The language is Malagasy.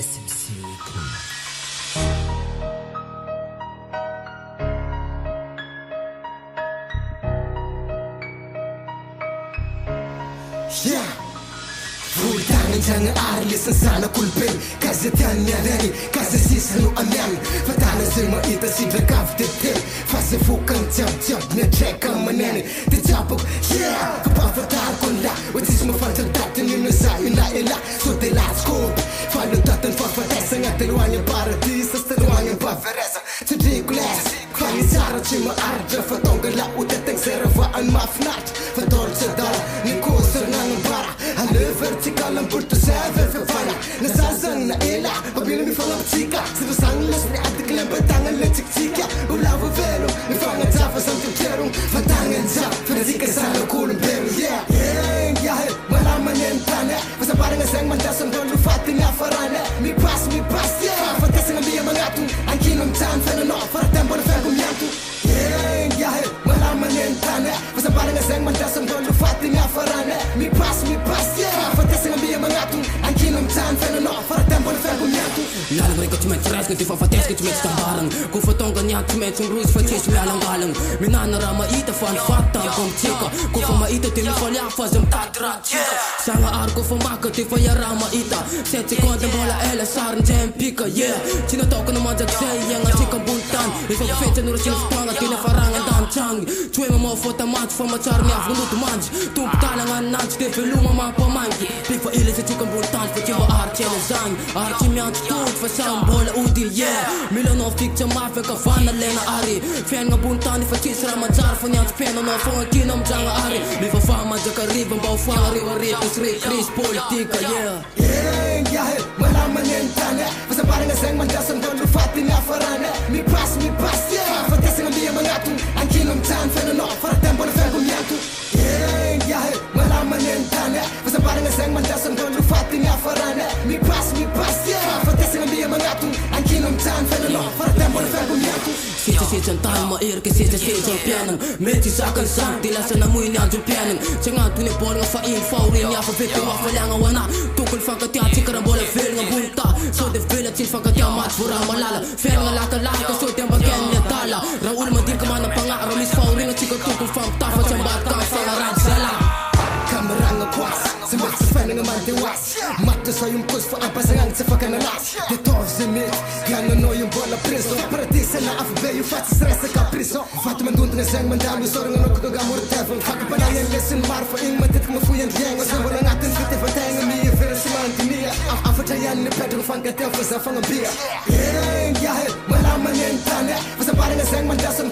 SMC Crew. Yeah, Fultangan jangan arlisan sana kulpin Kasi tanya dari, kasi sisanu amyan Fatana zilma ita sidra kaftitin Fase fukang jab na cheka maneni Tijapok, yeah, kapafatar kon la Watis mafantal datin yun sa ila So de la scoop Falutatan fafatesa nga taluanya paradis Sa taluanya paveresa Tidikulas Fangi sara chima arja Fatonga la uteteng serafaan mafnat Fator chadara Nikosar nang bara Hale vertikal ang purto sever Fafana Nasasang na ila Pabila mi fanga ptika Sino sanglas ni atiklan Batangan la chikchika Ulawa velo Mi fanga tafa sang tuterong Fatangan sa Fanazika sana kulong pero yeah Yeah Malaman yan tana Basta parang asang mantasang Dolo fatin nga farana Mi pas yeah Fatasang ang biya mga tung Ang kinom tan Fenano Faratembo na fengom yantu Yeah Malaman yan tana Basta parang asang mantasang Dolo fatin nga farana Mi pas yeah Fatasang ang biya mga tung Ang kinom tan Fenano Faratembo na fengom yantu Lalang rin ko tumet res Ganti fafates ka tumet tambarang Kung fatong ganyan tumet Yung rules fatis Mialang-galang Minanarama ita fan Fata kong chika Kung famaita Timi falyak Fazam tatrat chika Sanga arko famaka Ti fayarama ita Set sekonda bola ela Saran jem pika yeah Chinatoka naman jagsay Yang asikang buntan Ifagfetsa nura sinustanga Tinafarangan damchang Chwe mo fota match Famachar niya Funduto manch Tumptalangan nanch Tefe luma mga pamangi Pifa ilis sa chikang buntan Fachiwa arche na zang Arche miyang tutut Fasang bola udi yeah Milano fikcha mafia Ka fana lena ari Fen nga buntan Ifachis ramachar Fanyang speno no Fonga kinom janga ari Lifa fama Jaka ribang Bau fanga riwari Kusri Kris politika yeah Yeah Malaman yan tana Basta parang asang mandasang Dolo fatin nga farana Mi pas yeah Fatasang ang biya mga tung Ang kinom tan Fenano Faratembo na fengom yantu Yeah Malaman yan tana Basta parang asang mandasang Dolo fatin nga farana Mi pas yeah Fatasang ang biya mga tung Ang kinom tan Fenano Faratembo na fengom yantu Sisa-sisa tayo mair Kasi sisa-sisa pianang Medyo sa kansang Tilasan na mo yun yung pianang Tsangan tunipol nga fa-in Faurin niya fa-fitin Wafalang awana Tukul fangkatya Chikaran bola fil nga bunta So de village Sin fangkatya match Fura malala Fer nga laka-laka So tiyang bagyan niya tala Raul madir ka man ang pangaraw Miss Faurin nga chika tukul fang tafa Tsambat kang fangarad sala Kamerang nga kwas Sambat sa fan nga mantiwas Mata sa yung kus Faapasangang sa fakanalas Dito zimit Gana no yung bola preso Paradisa na afabe yung fat stress sa kapriso Fatu mandunta nga sang mandami Sorang nga nukuto ga mura tefon Fakapanayan lesson marfa Ing matit ka mafuyan Yang Wasan wala ngatin Kite fatay nga miya Fera si mantinia Afatayan ni Pedro Fangkatev Sa fangabia Yeah Malaman yan tana Basta parang nga sang mandasang